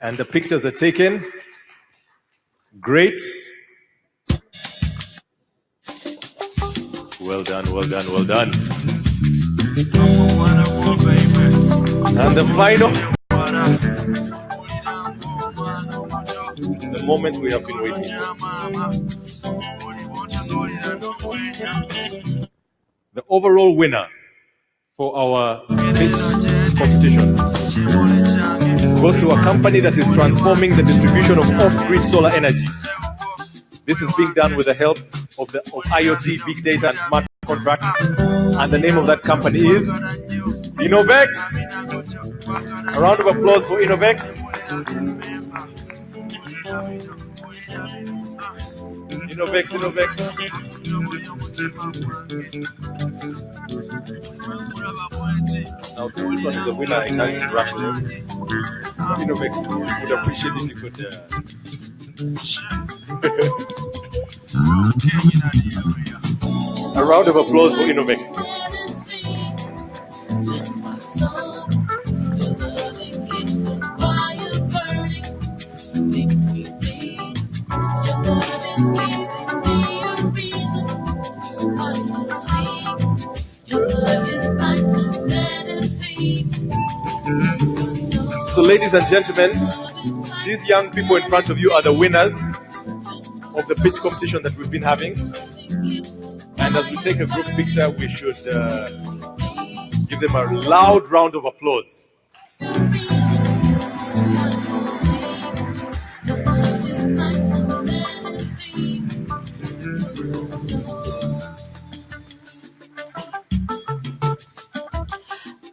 And the pictures are taken. Great. Well done, well done, well done. And the final, the moment we have been waiting for. The overall winner for our pitch competition goes to a company that is transforming the distribution of off-grid solar energy. This is being done with the help of IoT, big data, and smart contracts. And the name of that company is Innovex. A round of applause for Innovex. Innovex, Innovex. Now, since this one is a winner, I can't rush them. Innovex would appreciate if you could. A round of applause for Innovex. So, ladies and gentlemen, these young people in front of you are the winners of the pitch competition that we've been having. And as we take a group picture, we should give them a loud round of applause.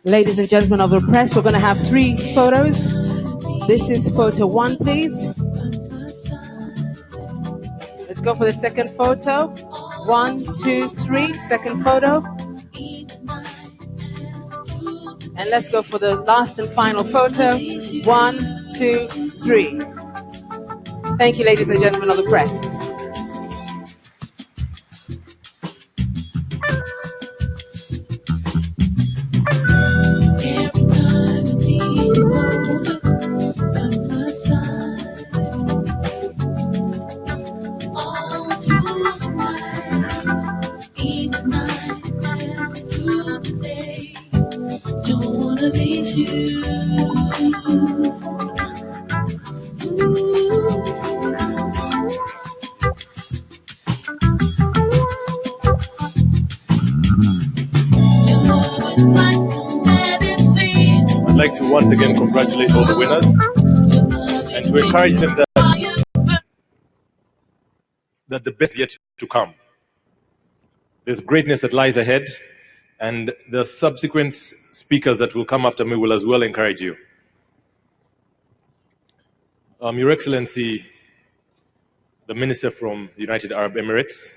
Ladies and gentlemen of the press, we're going to have 3 photos. This is photo 1, please. Let's go for the second photo. 1, 2, 3, second photo. And let's go for the last and final photo. 1, 2, 3. Thank you, ladies and gentlemen of the press. I'd like to once again congratulate all the winners and to encourage them that the best is yet to come. There's greatness that lies ahead, and the subsequent speakers that will come after me will as well encourage you. Your Excellency, the Minister from the United Arab Emirates,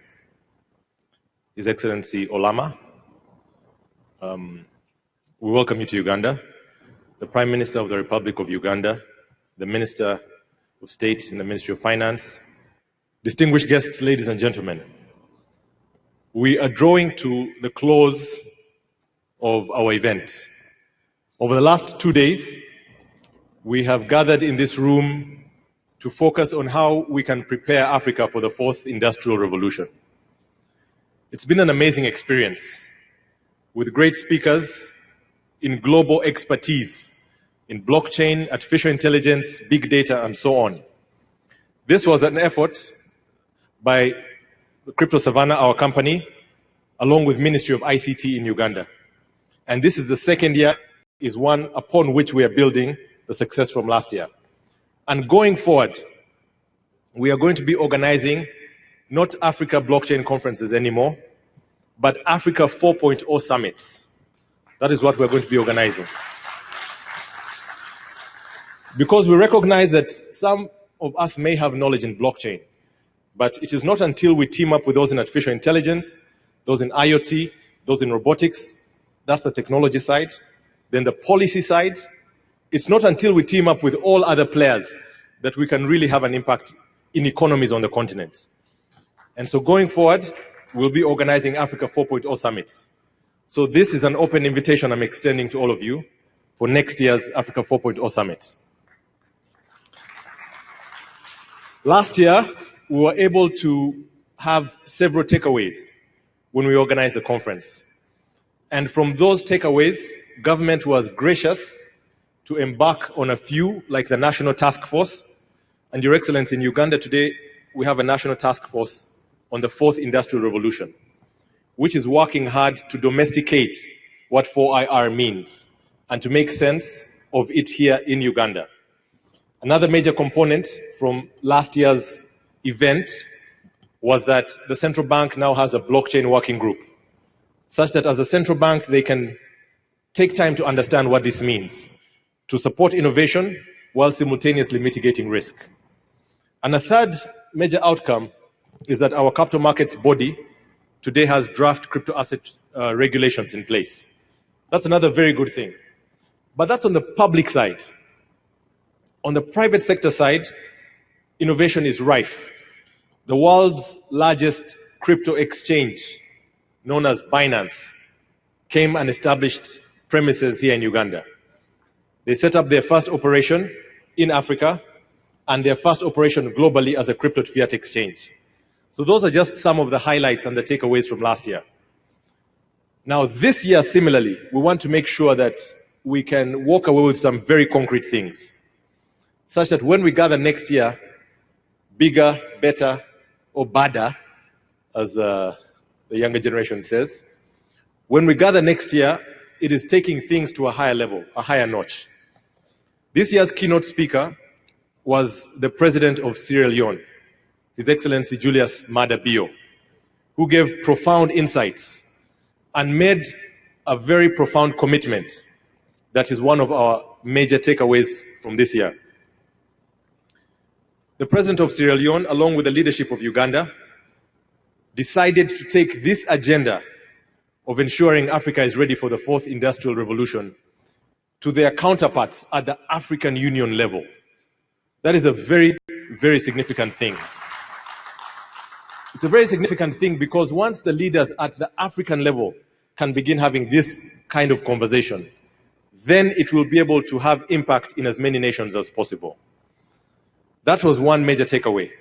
His Excellency Olama, we welcome you to Uganda. The Prime Minister of the Republic of Uganda, the Minister of State in the Ministry of Finance, distinguished guests, ladies and gentlemen, we are drawing to the close of our event. Over the last 2 days, we have gathered in this room to focus on how we can prepare Africa for the 4th Industrial Revolution. It's been an amazing experience with great speakers in global expertise in blockchain, artificial intelligence, big data, and so on. This was an effort by Crypto Savannah, our company, along with Ministry of ICT in Uganda. And this is the second year, is one upon which we are building the success from last year. And going forward, we are going to be organizing not Africa blockchain conferences anymore, but Africa 4.0 summits. That is what we're going to be organizing. Because we recognize that some of us may have knowledge in blockchain, but it is not until we team up with those in artificial intelligence, those in IoT, those in robotics, that's the technology side, then the policy side. It's not until we team up with all other players that we can really have an impact in economies on the continent. And so going forward, we'll be organizing Africa 4.0 summits. So this is an open invitation I'm extending to all of you for next year's Africa 4.0 summit. Last year, we were able to have several takeaways when we organized the conference. And from those takeaways, government was gracious to embark on a few, like the National Task Force. And Your Excellency, in Uganda today, we have a National Task Force on the Fourth Industrial Revolution, which is working hard to domesticate what 4IR means and to make sense of it here in Uganda. Another major component from last year's event was that the central bank now has a blockchain working group, such that as a central bank, they can take time to understand what this means, to support innovation while simultaneously mitigating risk. And a third major outcome is that our capital markets body today has draft crypto asset regulations in place. That's another very good thing. But that's on the public side. On the private sector side, innovation is rife. The world's largest crypto exchange, known as Binance, came and established premises here in Uganda. They set up their first operation in Africa and their first operation globally as a crypto to fiat exchange. So those are just some of the highlights and the takeaways from last year. Now, this year, similarly, we want to make sure that we can walk away with some very concrete things, such that when we gather next year, bigger, better, or badder, as the younger generation says, when we gather next year, it is taking things to a higher level, a higher notch. This year's keynote speaker was the president of Sierra Leone, His Excellency Julius Maada Bio, who gave profound insights and made a very profound commitment that is one of our major takeaways from this year. The president of Sierra Leone, along with the leadership of Uganda, decided to take this agenda of ensuring Africa is ready for the fourth industrial revolution to their counterparts at the African Union level. That is a very, very significant thing. It's a very significant thing because once the leaders at the African level can begin having this kind of conversation, then it will be able to have impact in as many nations as possible. That was one major takeaway.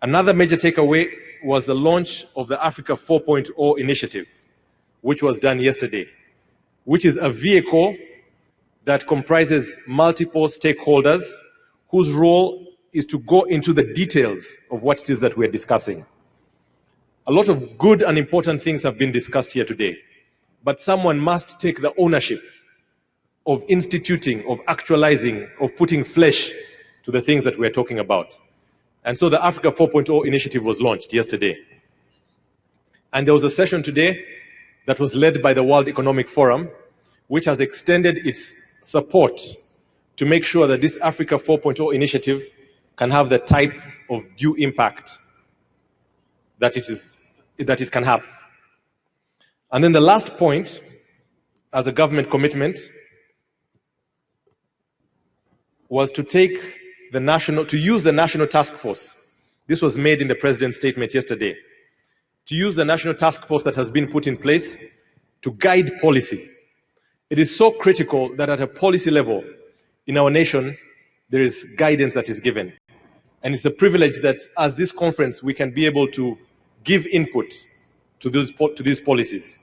Another major takeaway was the launch of the Africa 4.0 initiative, which was done yesterday, which is a vehicle that comprises multiple stakeholders whose role is to go into the details of what it is that we're discussing. A lot of good and important things have been discussed here today, but someone must take the ownership of instituting, of actualizing, of putting flesh to the things that we're talking about. And so the Africa 4.0 initiative was launched yesterday. And there was a session today that was led by the World Economic Forum, which has extended its support to make sure that this Africa 4.0 initiative can have the type of due impact that it can have. And then the last point, as a government commitment, was to use the National Task Force. This was made in the President's statement yesterday. To use the National Task Force that has been put in place to guide policy. It is so critical that at a policy level in our nation, there is guidance that is given. And it's a privilege that as this conference, we can be able to give input to these policies.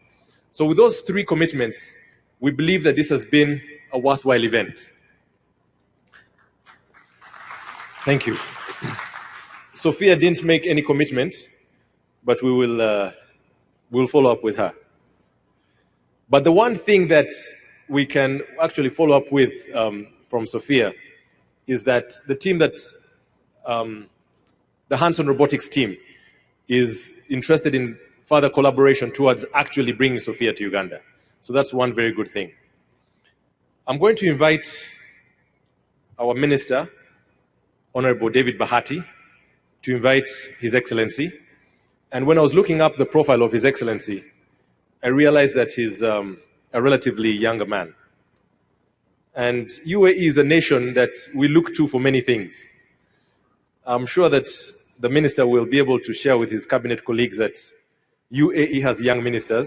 So with those three commitments, we believe that this has been a worthwhile event. Thank you. Sophia didn't make any commitments, but we'll follow up with her. But the one thing that we can actually follow up with from Sophia is that the team that, the hands-on robotics team is interested in further collaboration towards actually bringing Sophia to Uganda. So that's one very good thing. I'm going to invite our Minister, Honorable David Bahati, to invite His Excellency. And when I was looking up the profile of His Excellency, I realized that he's a relatively younger man. And UAE is a nation that we look to for many things. I'm sure that the minister will be able to share with his cabinet colleagues that UAE has young ministers.